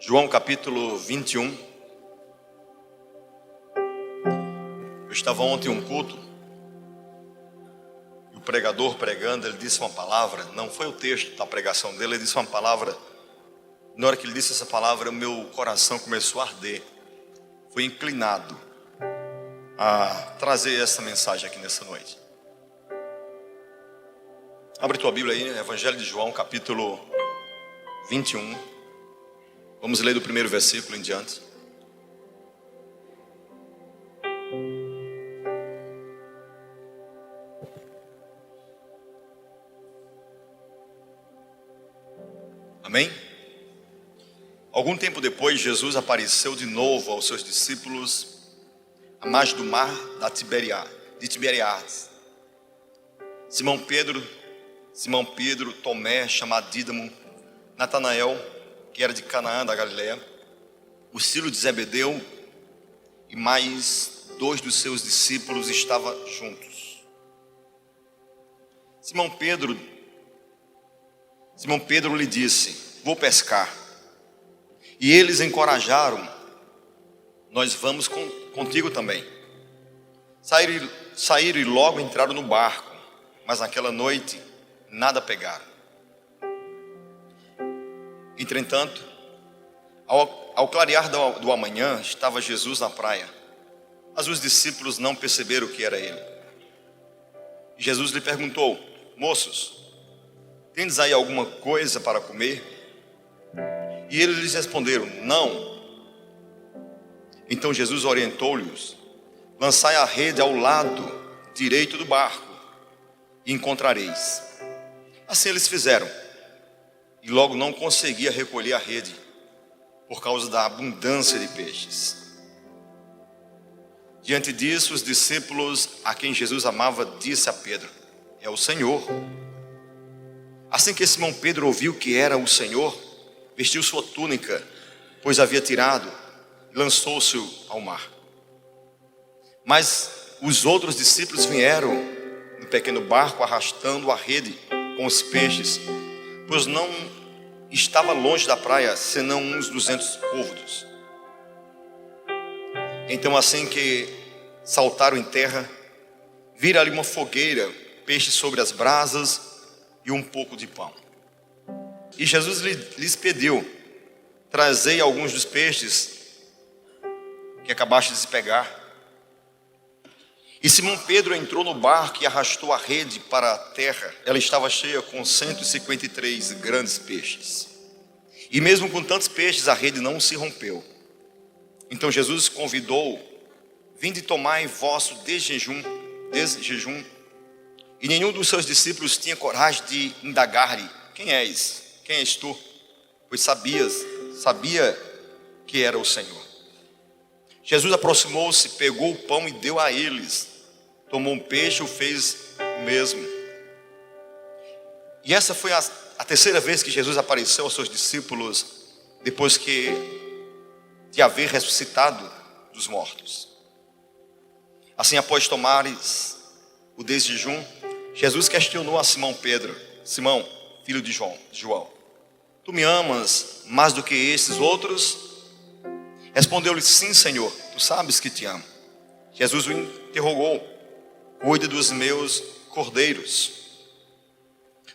João capítulo 21. Eu estava ontem em um culto, e o pregador pregando, ele disse uma palavra, não foi o texto da pregação dele, ele disse uma palavra. Na hora que ele disse essa palavra, o meu coração começou a arder. Fui inclinado a trazer essa mensagem aqui nessa noite. Abre tua Bíblia aí, Evangelho de João capítulo 21. Vamos ler do primeiro versículo em diante. Amém? Algum tempo depois, Jesus apareceu de novo aos seus discípulos à margem do mar de Tiberíades. Simão Pedro, Tomé, chamado Dídimo, Natanael, que era de Canaã da Galileia, os filhos de Zebedeu e mais 2 dos seus discípulos estavam juntos. Simão Pedro lhe disse: vou pescar. E eles encorajaram: nós vamos contigo também. Saíram e logo entraram no barco, mas naquela noite nada pegaram. Entretanto, ao clarear do amanhã, estava Jesus na praia, mas os discípulos não perceberam que era ele. Jesus lhe perguntou: moços, tendes aí alguma coisa para comer? E eles lhes responderam: não. Então Jesus orientou-lhes: lançai a rede ao lado direito do barco e encontrareis. Assim eles fizeram, e logo não conseguia recolher a rede por causa da abundância de peixes. Diante disso, os discípulos a quem Jesus amava disse a Pedro: é o Senhor. Assim que Simão Pedro ouviu que era o Senhor, vestiu sua túnica, pois havia tirado, e lançou-se ao mar. Mas os outros discípulos vieram no pequeno barco arrastando a rede com os peixes, pois não estava longe da praia, senão uns 200 côvados. Então, assim que saltaram em terra, viram ali uma fogueira, peixes sobre as brasas e um pouco de pão. E Jesus lhes pediu: trazei alguns dos peixes que acabaste de se pegar. E Simão Pedro entrou no barco e arrastou a rede para a terra. Ela estava cheia com 153 grandes peixes. E mesmo com tantos peixes, a rede não se rompeu. Então Jesus convidou: vinde tomai vosso desjejum. E nenhum dos seus discípulos tinha coragem de indagar-lhe: quem és? Quem és tu? Pois sabia que era o Senhor. Jesus aproximou-se, pegou o pão e deu a eles. Tomou um peixe e o fez o mesmo. E essa foi a terceira vez que Jesus apareceu aos seus discípulos depois de haver ressuscitado dos mortos. Assim, após tomares o desjejum, Jesus questionou a Simão Pedro: Simão, filho de João, tu me amas mais do que esses outros? Respondeu-lhe: sim, Senhor, tu sabes que te amo. Jesus o interrogou: cuida dos meus cordeiros.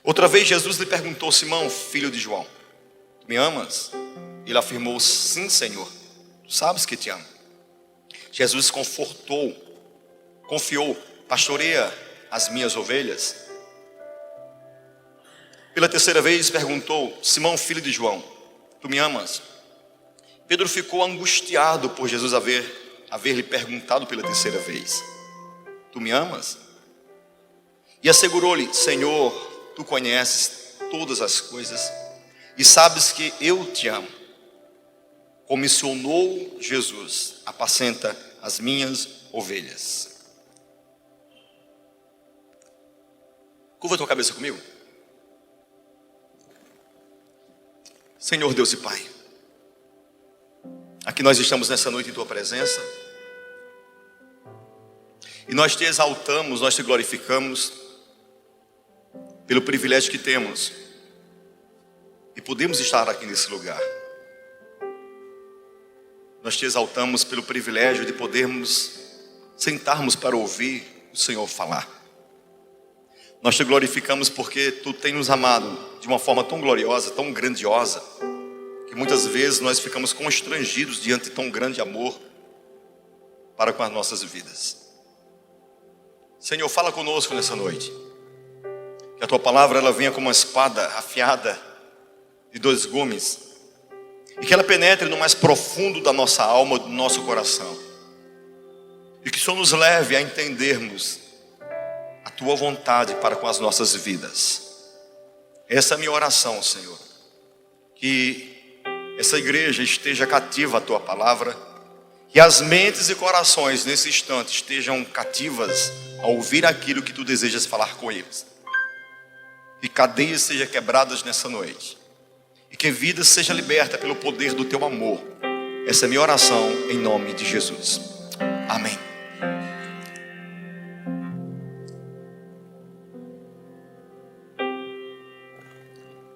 Outra vez Jesus lhe perguntou: Simão, filho de João, tu me amas? Ele afirmou: sim, Senhor, tu sabes que te amo. Jesus confiou: pastoreia as minhas ovelhas. Pela terceira vez perguntou: Simão, filho de João, tu me amas? Pedro ficou angustiado por Jesus haver lhe perguntado pela terceira vez: tu me amas? E assegurou-lhe: Senhor, tu conheces todas as coisas e sabes que eu te amo. Comissionou Jesus: apacenta as minhas ovelhas. Curva tua cabeça comigo. Senhor Deus e Pai, aqui nós estamos nessa noite em tua presença, e nós te exaltamos, nós te glorificamos pelo privilégio que temos e podemos estar aqui nesse lugar. Nós te exaltamos pelo privilégio de podermos sentarmos para ouvir o Senhor falar. Nós te glorificamos porque tu tens nos amado de uma forma tão gloriosa, tão grandiosa, que muitas vezes nós ficamos constrangidos diante de tão grande amor para com as nossas vidas. Senhor, fala conosco nessa noite. Que a tua palavra ela venha como uma espada afiada de 2 gumes. E que ela penetre no mais profundo da nossa alma, do nosso coração. E que o Senhor nos leve a entendermos a tua vontade para com as nossas vidas. Essa é a minha oração, Senhor. Que essa igreja esteja cativa à tua palavra. Que as mentes e corações nesse instante estejam cativas a ouvir aquilo que tu desejas falar com eles. Que cadeias sejam quebradas nessa noite. E que vida seja liberta pelo poder do teu amor. Essa é a minha oração em nome de Jesus. Amém.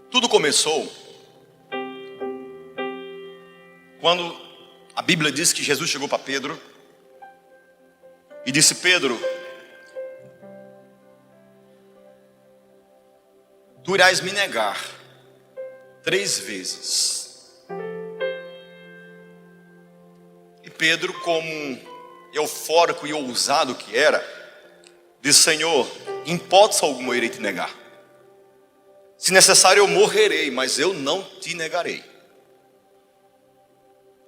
Tudo começou quando a Bíblia diz que Jesus chegou para Pedro e disse: Pedro, tu irás me negar 3 vezes. E Pedro, como eufórico e ousado que era, disse: Senhor, em hipótese alguma eu irei te negar. Se necessário eu morrerei, mas eu não te negarei.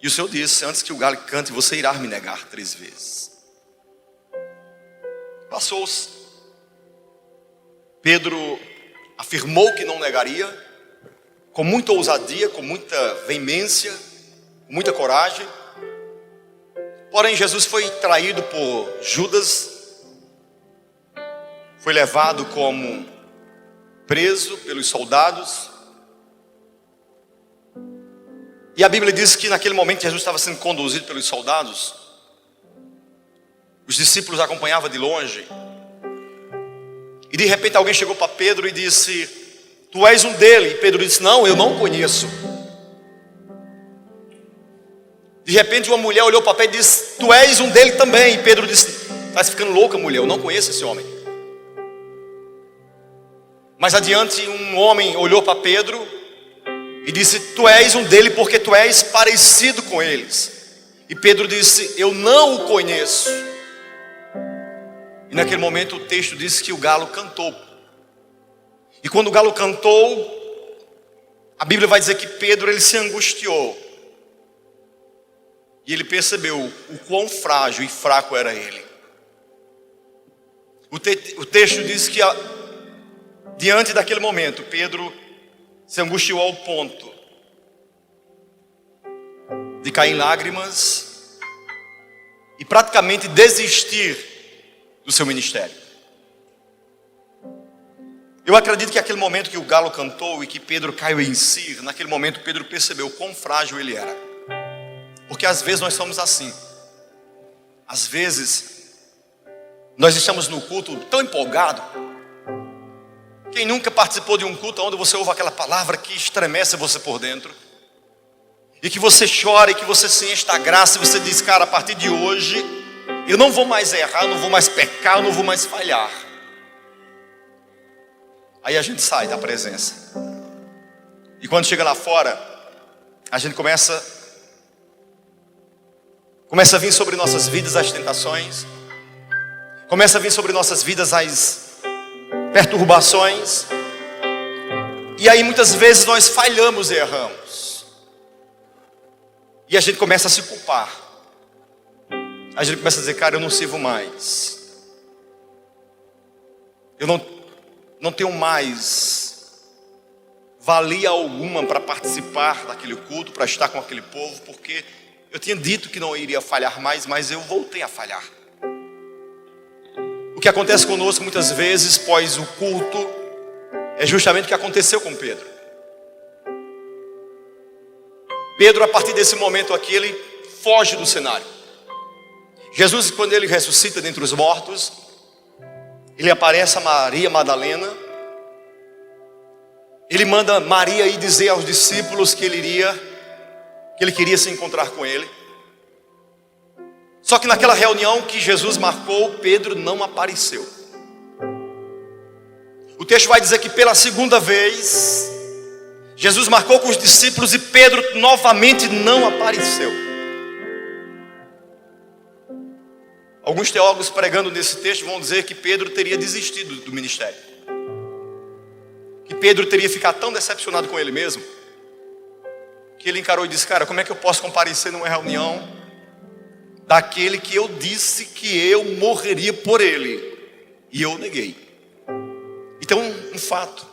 E o Senhor disse: antes que o galo cante, você irá me negar 3 vezes. Passou-se. Pedro afirmou que não negaria, com muita ousadia, com muita veemência, com muita coragem. Porém, Jesus foi traído por Judas, foi levado como preso pelos soldados. E a Bíblia diz que naquele momento Jesus estava sendo conduzido pelos soldados. Os discípulos acompanhavam de longe. E de repente alguém chegou para Pedro e disse: tu és um dele. E Pedro disse: não, eu não o conheço. De repente uma mulher olhou para Pedro e disse: tu és um dele também. E Pedro disse: está ficando louca, mulher, eu não conheço esse homem. Mais adiante um homem olhou para Pedro e disse: tu és um dele porque tu és parecido com eles. E Pedro disse: eu não o conheço. E naquele momento o texto diz que o galo cantou. E quando o galo cantou, a Bíblia vai dizer que Pedro ele se angustiou. E ele percebeu o quão frágil e fraco era ele. O texto diz que diante daquele momento Pedro se angustiou ao ponto de cair em lágrimas e praticamente desistir do seu ministério. Eu acredito que aquele momento que o galo cantou e que Pedro caiu em si, naquele momento Pedro percebeu o quão frágil ele era. Porque às vezes nós somos assim. Às vezes nós estamos no culto tão empolgado. Quem nunca participou de um culto onde você ouve aquela palavra que estremece você por dentro? E que você chora e que você se enche da graça e você diz: cara, a partir de hoje eu não vou mais errar, eu não vou mais pecar, eu não vou mais falhar. Aí a gente sai da presença. E quando chega lá fora, a gente começa a vir sobre nossas vidas as tentações. Começa a vir sobre nossas vidas as perturbações. E aí muitas vezes nós falhamos e erramos. E a gente começa a se culpar. A gente começa a dizer: cara, eu não sirvo mais. Eu não tenho mais valia alguma para participar daquele culto, para estar com aquele povo, porque eu tinha dito que não iria falhar mais, mas eu voltei a falhar. O que acontece conosco muitas vezes pós o culto é justamente o que aconteceu com Pedro. Pedro, a partir desse momento aqui, ele foge do cenário. Jesus, quando ele ressuscita dentre os mortos, ele aparece a Maria Madalena. Ele manda Maria ir dizer aos discípulos que ele queria se encontrar com ele. Só que naquela reunião que Jesus marcou, Pedro não apareceu. O texto vai dizer que pela segunda vez, Jesus marcou com os discípulos e Pedro novamente não apareceu. Alguns teólogos pregando nesse texto vão dizer que Pedro teria desistido do ministério. Que Pedro teria ficado tão decepcionado com ele mesmo, que ele encarou e disse: cara, como é que eu posso comparecer numa reunião daquele que eu disse que eu morreria por ele, e eu neguei? Então, um fato,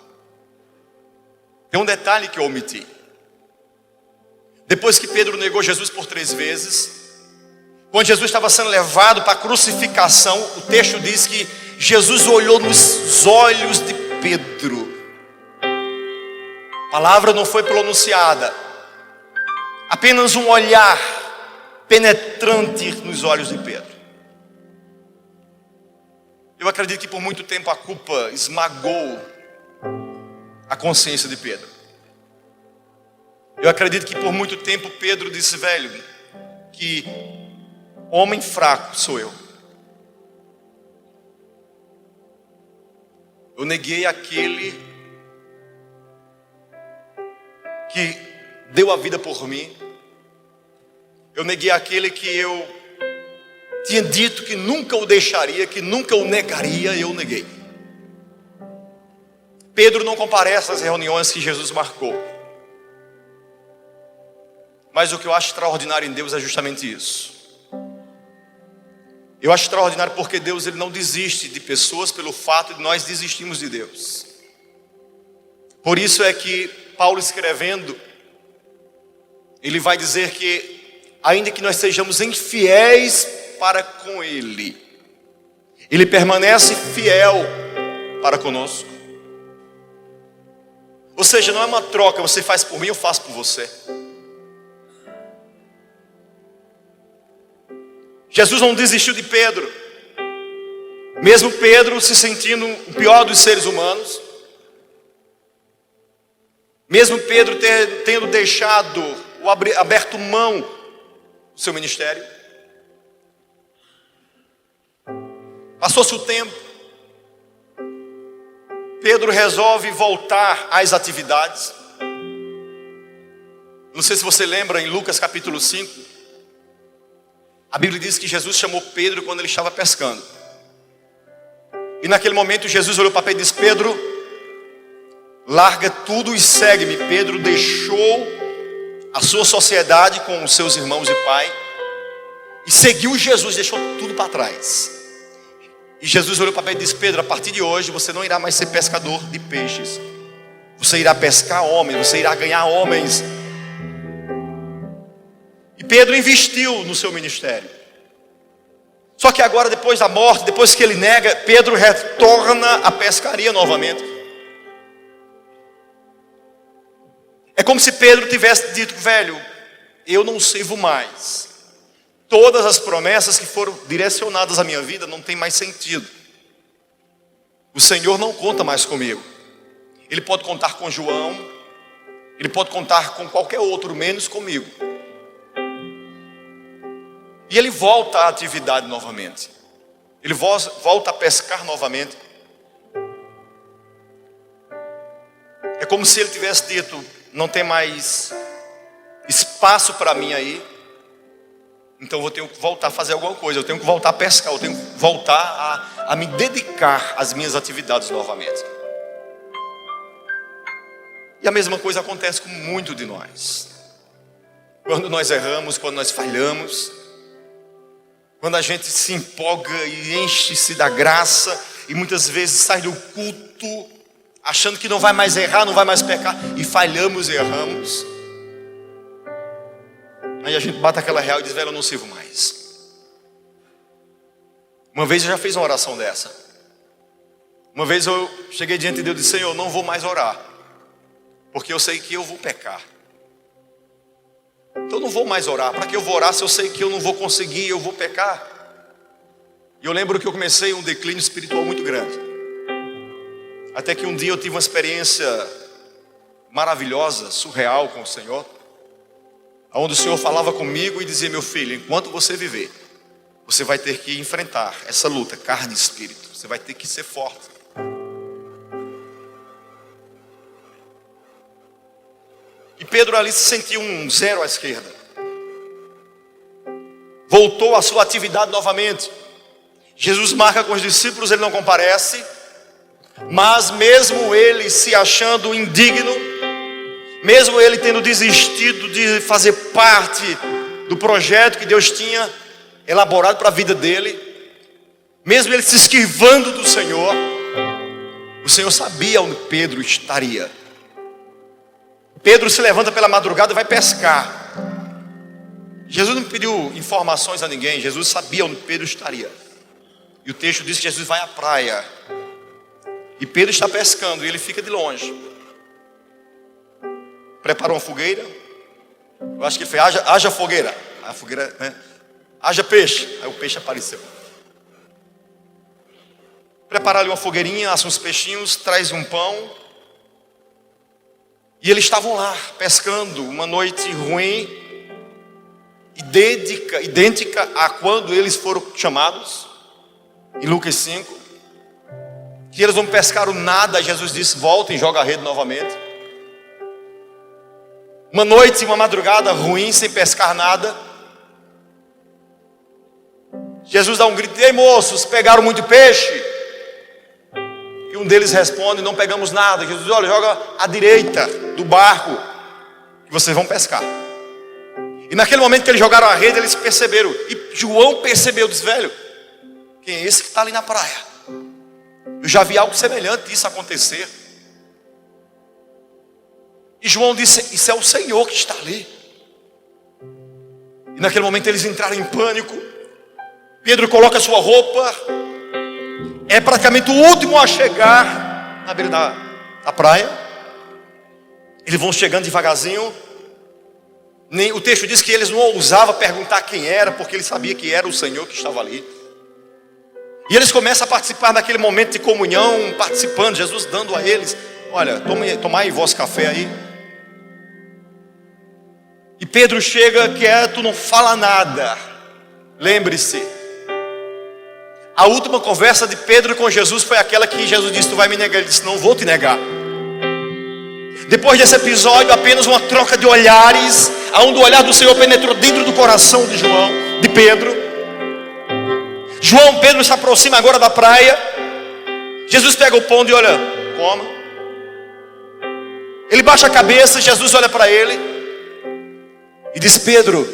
tem um detalhe que eu omiti. Depois que Pedro negou Jesus por 3 vezes, quando Jesus estava sendo levado para a crucificação, o texto diz que Jesus olhou nos olhos de Pedro. A palavra não foi pronunciada, apenas um olhar penetrante nos olhos de Pedro. Eu acredito que por muito tempo a culpa esmagou a consciência de Pedro. Eu acredito que por muito tempo Pedro disse: velho, que homem fraco sou eu. Eu neguei aquele que deu a vida por mim. Eu neguei aquele que eu tinha dito que nunca o deixaria, que nunca o negaria, eu neguei. Pedro não comparece às reuniões que Jesus marcou. Mas o que eu acho extraordinário em Deus é justamente isso. Eu acho extraordinário porque Deus, ele não desiste de pessoas pelo fato de nós desistirmos de Deus. Por isso é que Paulo, escrevendo, ele vai dizer que ainda que nós sejamos infiéis para com Ele, Ele permanece fiel para conosco. Ou seja, não é uma troca, você faz por mim, eu faço por você. Jesus não desistiu de Pedro, mesmo Pedro se sentindo o pior dos seres humanos, mesmo Pedro tendo deixado, aberto mão do seu ministério. Passou-se o tempo, Pedro resolve voltar às atividades. Não sei se você lembra, em Lucas capítulo 5, a Bíblia diz que Jesus chamou Pedro quando ele estava pescando. E naquele momento Jesus olhou para Pedro e disse: Pedro, larga tudo e segue-me. Pedro deixou a sua sociedade com os seus irmãos e pai e seguiu Jesus, deixou tudo para trás. E Jesus olhou para Pedro e disse: Pedro, a partir de hoje você não irá mais ser pescador de peixes, você irá pescar homens, você irá ganhar homens. E Pedro investiu no seu ministério. Só que agora, depois da morte, depois que ele nega, Pedro retorna à pescaria novamente. É como se Pedro tivesse dito: velho, eu não sirvo mais. Todas as promessas que foram direcionadas à minha vida não tem mais sentido. O Senhor não conta mais comigo. Ele pode contar com João, ele pode contar com qualquer outro, menos comigo. E ele volta à atividade novamente. Ele volta a pescar novamente. É como se ele tivesse dito: não tem mais espaço para mim aí. Então eu tenho que voltar a fazer alguma coisa. Eu tenho que voltar a pescar. Eu tenho que voltar a me dedicar às minhas atividades novamente. E a mesma coisa acontece com muito de nós. Quando nós erramos, quando nós falhamos, quando a gente se empolga e enche-se da graça, e muitas vezes sai do culto achando que não vai mais errar, não vai mais pecar, e falhamos e erramos. Aí a gente bate aquela real e diz: velho, eu não sirvo mais. Uma vez eu já fiz uma oração dessa. Uma vez eu cheguei diante de Deus e disse: Senhor, eu não vou mais orar, porque eu sei que eu vou pecar. Então eu não vou mais orar. Para que eu vou orar se eu sei que eu não vou conseguir, eu vou pecar? E eu lembro que eu comecei um declínio espiritual muito grande. Até que um dia eu tive uma experiência maravilhosa, surreal com o Senhor, onde o Senhor falava comigo e dizia: meu filho, enquanto você viver, você vai ter que enfrentar essa luta, carne e espírito. Você vai ter que ser forte. E Pedro ali se sentiu um zero à esquerda. Voltou à sua atividade novamente. Jesus marca com os discípulos, ele não comparece. Mas mesmo ele se achando indigno, mesmo ele tendo desistido de fazer parte do projeto que Deus tinha elaborado para a vida dele, mesmo ele se esquivando do Senhor, o Senhor sabia onde Pedro estaria. Pedro se levanta pela madrugada e vai pescar. Jesus não pediu informações a ninguém, Jesus sabia onde Pedro estaria. E o texto diz que Jesus vai à praia. E Pedro está pescando e ele fica de longe. Preparou uma fogueira. Eu acho que ele fez, haja fogueira. A fogueira, né? Haja peixe. Aí o peixe apareceu. Prepara ali uma fogueirinha, assa uns peixinhos, traz um pão. E eles estavam lá, pescando, uma noite ruim, idêntica a quando eles foram chamados, em Lucas 5. Que eles não pescaram nada, Jesus disse, voltem e joga a rede novamente. Uma noite, uma madrugada ruim, sem pescar nada. Jesus dá um grito, ei moços, pegaram muito peixe? E um deles responde, não pegamos nada. Jesus diz, olha, joga à direita do barco, que vocês vão pescar. E naquele momento que eles jogaram a rede, eles perceberam. E João percebeu, disse, velho, quem é esse que está ali na praia? Eu já vi algo semelhante isso acontecer. E João disse, isso é o Senhor que está ali. E naquele momento eles entraram em pânico. Pedro coloca sua roupa. É praticamente o último a chegar na beira da praia. Eles vão chegando devagarzinho. O texto diz que eles não ousavam perguntar quem era, porque eles sabiam que era o Senhor que estava ali. E eles começam a participar daquele momento de comunhão, participando, Jesus dando a eles, olha, tomai vosso café aí. E Pedro chega quieto, não fala nada. Lembre-se, a última conversa de Pedro com Jesus foi aquela que Jesus disse, tu vai me negar. Ele disse, não vou te negar. Depois desse episódio, apenas uma troca de olhares, aonde o olhar do Senhor penetrou dentro do coração de João, de Pedro. Pedro se aproxima agora da praia. Jesus pega o pão e olha, coma. Ele baixa a cabeça, Jesus olha para ele e diz, Pedro,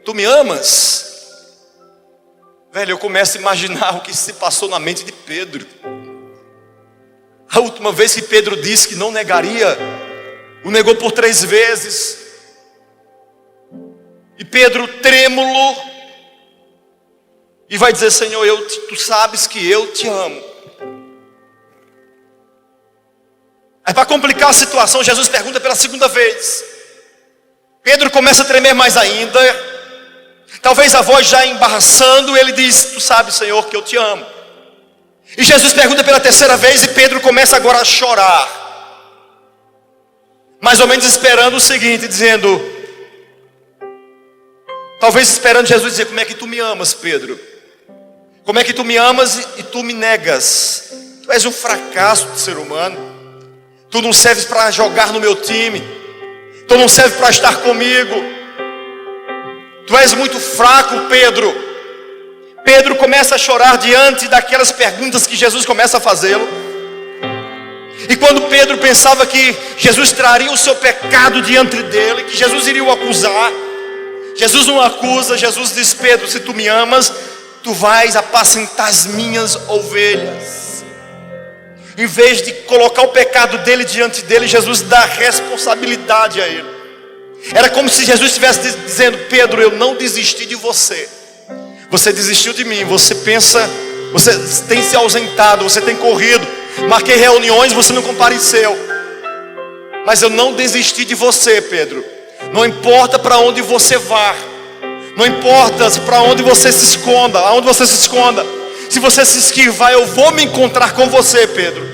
tu me amas? Velho, eu começo a imaginar o que se passou na mente de Pedro. A última vez que Pedro disse que não negaria, o negou por 3 vezes. E Pedro, trêmulo, e vai dizer, Senhor, tu sabes que eu te amo. Aí para complicar a situação, Jesus pergunta pela 2ª vez. Pedro começa a tremer mais ainda. Talvez a voz já embaraçando, ele diz, tu sabes, Senhor, que eu te amo. E Jesus pergunta pela 3ª vez e Pedro começa agora a chorar. Mais ou menos esperando o seguinte, dizendo, talvez esperando Jesus dizer, como é que tu me amas, Pedro? Como é que tu me amas e tu me negas? Tu és um fracasso de ser humano. Tu não serves para jogar no meu time. Tu não serves para estar comigo. Tu és muito fraco, Pedro. Pedro começa a chorar diante daquelas perguntas que Jesus começa a fazê-lo. E quando Pedro pensava que Jesus traria o seu pecado diante dele, que Jesus iria o acusar, Jesus não acusa. Jesus diz, Pedro, se tu me amas, tu vais apacentar as minhas ovelhas. Em vez de colocar o pecado dele diante dele, Jesus dá responsabilidade a ele. Era como se Jesus estivesse dizendo, Pedro, eu não desisti de você. Você desistiu de mim. Você pensa, você tem se ausentado, você tem corrido, marquei reuniões, você não compareceu. Mas eu não desisti de você, Pedro. Não importa para onde você vá, não importa para onde você se esconda, aonde você se esconda, se você se esquivar, eu vou me encontrar com você, Pedro.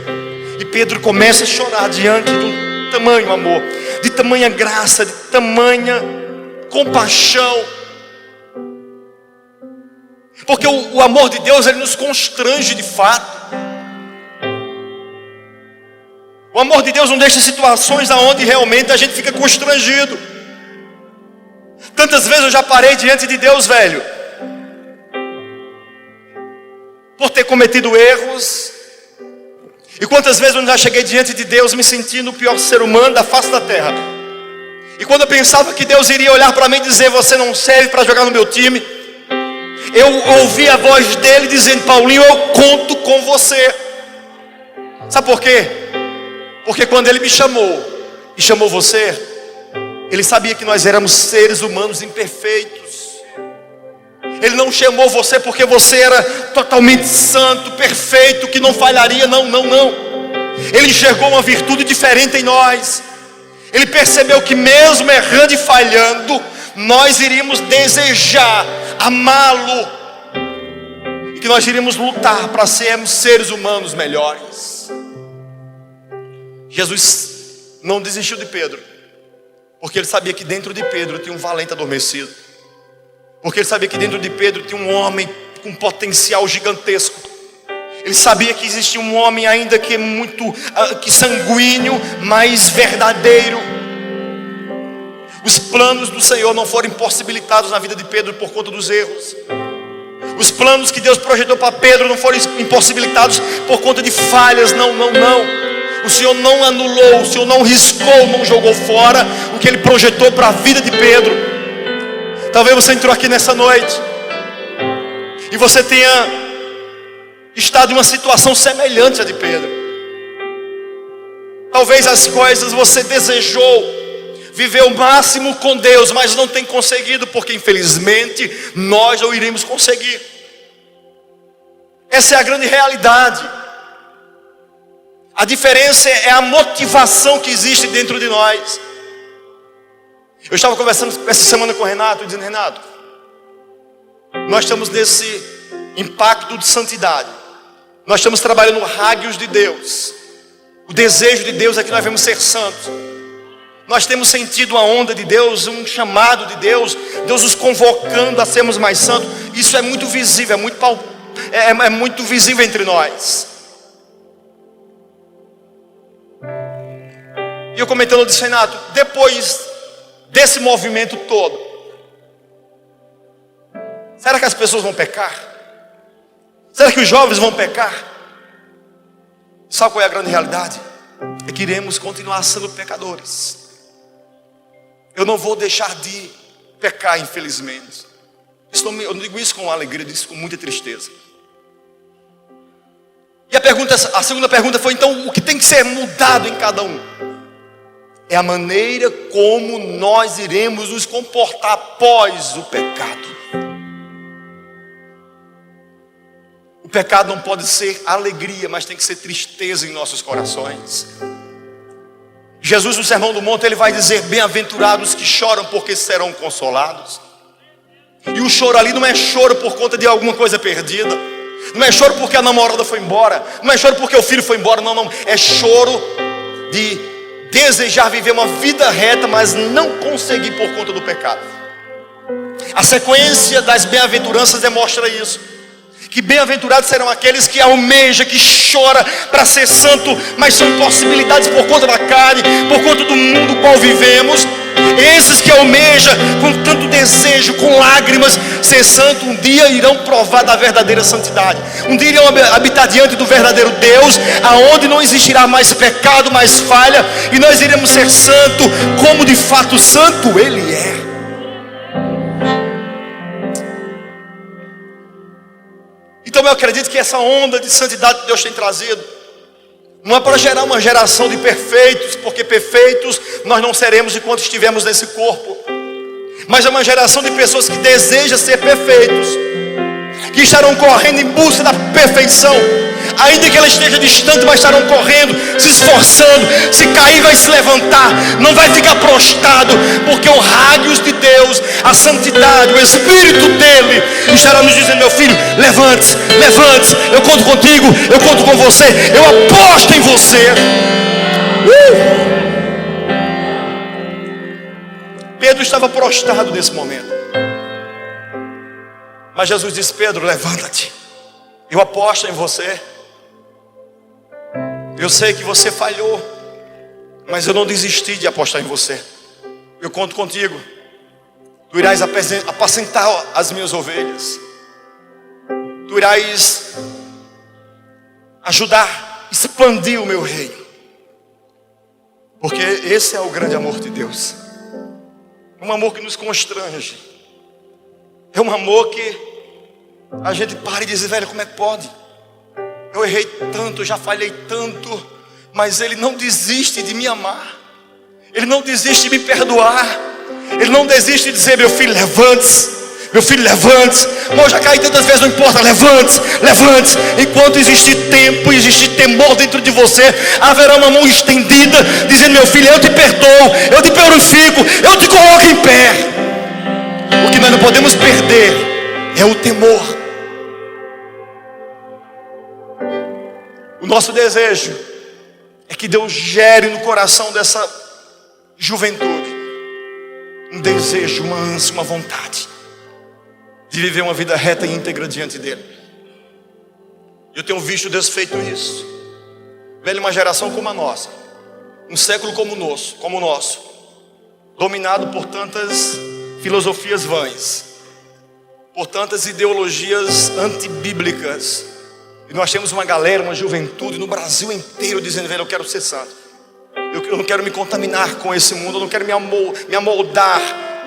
E Pedro começa a chorar diante do tamanho amor, de tamanha graça, de tamanha compaixão. Porque o amor de Deus, ele nos constrange de fato. O amor de Deus não deixa situações onde realmente a gente fica constrangido. Tantas vezes eu já parei diante de Deus, velho, por ter cometido erros. E quantas vezes eu já cheguei diante de Deus me sentindo o pior ser humano da face da terra. E quando eu pensava que Deus iria olhar para mim e dizer: você não serve para jogar no meu time, eu ouvi a voz dele dizendo: Paulinho, eu conto com você. Sabe por quê? Porque quando ele me chamou e chamou você, ele sabia que nós éramos seres humanos imperfeitos. Ele não chamou você porque você era totalmente santo, perfeito, que não falharia. Não. Ele enxergou uma virtude diferente em nós. Ele percebeu que mesmo errando e falhando, nós iríamos desejar amá-lo, e que nós iríamos lutar para sermos seres humanos melhores. Jesus não desistiu de Pedro, porque ele sabia que dentro de Pedro tinha um valente adormecido. Porque ele sabia que dentro de Pedro tinha um homem com potencial gigantesco. Ele sabia que existia um homem ainda que é muito sanguíneo, mas verdadeiro. Os planos do Senhor não foram impossibilitados na vida de Pedro por conta dos erros. Os planos que Deus projetou para Pedro não foram impossibilitados por conta de falhas. Não. O Senhor não anulou, o Senhor não riscou, não jogou fora o que Ele projetou para a vida de Pedro. Talvez você entrou aqui nessa noite e você tenha estado em uma situação semelhante à de Pedro. Talvez as coisas você desejou viver o máximo com Deus, mas não tem conseguido, porque infelizmente nós não iremos conseguir. Essa é a grande realidade. A diferença é a motivação que existe dentro de nós. Eu estava conversando essa semana com o Renato, dizendo: Renato, nós estamos nesse impacto de santidade. Nós estamos trabalhando rádios de Deus. O desejo de Deus é que nós vamos ser santos. Nós temos sentido a onda de Deus, um chamado de Deus, Deus nos convocando a sermos mais santos. Isso é muito visível, é muito visível entre nós. E eu comentando, eu disse: Renato, depois desse movimento todo, será que as pessoas vão pecar? Será que os jovens vão pecar? Sabe qual é a grande realidade? É que iremos continuar sendo pecadores. Eu não vou deixar de pecar, infelizmente. Eu não digo isso com alegria, eu digo isso com muita tristeza. E a segunda pergunta foi: então, o que tem que ser mudado em cada um? É a maneira como nós iremos nos comportar após o pecado. O pecado não pode ser alegria, mas tem que ser tristeza em nossos corações. Jesus, no Sermão do Monte, ele vai dizer: bem-aventurados que choram, porque serão consolados. E o choro ali não é choro por conta de alguma coisa perdida. Não é choro porque a namorada foi embora. Não é choro porque o filho foi embora. Não. É choro de desejar viver uma vida reta, mas não conseguir por conta do pecado. A sequência das bem-aventuranças demonstra isso. Que bem-aventurados serão aqueles que almejam, que choram para ser santo, mas são impossibilidades por conta da carne, por conta do mundo no qual vivemos. Esses que almejam com tanto desejo, com lágrimas, ser santo, um dia irão provar da verdadeira santidade. Um dia irão habitar diante do verdadeiro Deus, aonde não existirá mais pecado, mais falha, e nós iremos ser santo, como de fato santo Ele é. Então eu acredito que essa onda de santidade que Deus tem trazido não é para gerar uma geração de perfeitos, porque perfeitos nós não seremos enquanto estivermos nesse corpo, mas é uma geração de pessoas que desejam ser perfeitos, que estarão correndo em busca da perfeição, ainda que ela esteja distante, mas estarão correndo, se esforçando. Se cair, vai se levantar, não vai ficar prostrado, porque o rádios de Deus, a santidade, o Espírito dele estará nos dizendo: meu filho, levante-se, eu conto contigo, eu conto com você, eu aposto em você. Pedro estava prostrado nesse momento. Mas Jesus disse: Pedro, levanta-te, eu aposto em você. Eu sei que você falhou, mas eu não desisti de apostar em você. Eu conto contigo. Tu irás apacentar as minhas ovelhas. Tu irás ajudar a expandir o meu reino. Porque esse é o grande amor de Deus. É um amor que nos constrange. É um amor que a gente para e diz: velho, como é que pode? Eu errei tanto, já falhei tanto, mas Ele não desiste de me amar. Ele não desiste de me perdoar. Ele não desiste de dizer: meu filho, levante-se. Meu filho, levante-se. Eu já caí tantas vezes, não importa, levante-se, levante-se. Enquanto existir tempo, existir temor dentro de você, haverá uma mão estendida, dizendo: meu filho, eu te perdoo, eu te purifico, eu te coloco em pé. O que nós não podemos perder é o temor. O nosso desejo é que Deus gere no coração dessa juventude um desejo, uma ânsia, uma vontade de viver uma vida reta e íntegra diante dele. Eu tenho visto Deus feito isso. Velho, uma geração como a nossa, um século como o nosso, dominado por tantas filosofias vãs, por tantas ideologias antibíblicas. E nós temos uma galera, uma juventude no Brasil inteiro dizendo: velho, eu quero ser santo. Eu não quero me contaminar com esse mundo. Eu não quero me amoldar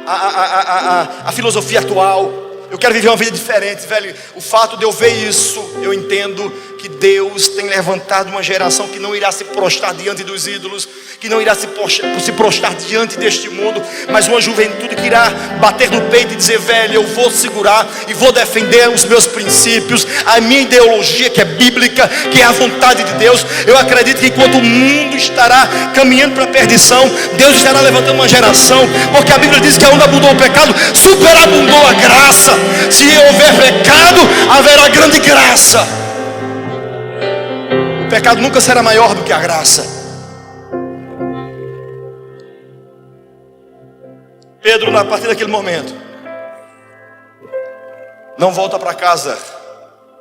a filosofia atual. Eu quero viver uma vida diferente, velho. O fato de eu ver isso, eu entendo que Deus tem levantado uma geração que não irá se prostrar diante dos ídolos, que não irá se prostrar diante deste mundo, mas uma juventude que irá bater no peito e dizer: velho, eu vou segurar e vou defender os meus princípios, a minha ideologia que é bíblica, que é a vontade de Deus. Eu acredito que enquanto o mundo estará caminhando para a perdição, Deus estará levantando uma geração, porque a Bíblia diz que onde abundou o pecado, superabundou a graça. Se houver pecado, haverá grande graça. O pecado nunca será maior do que a graça. Pedro, a partir daquele momento, não volta para casa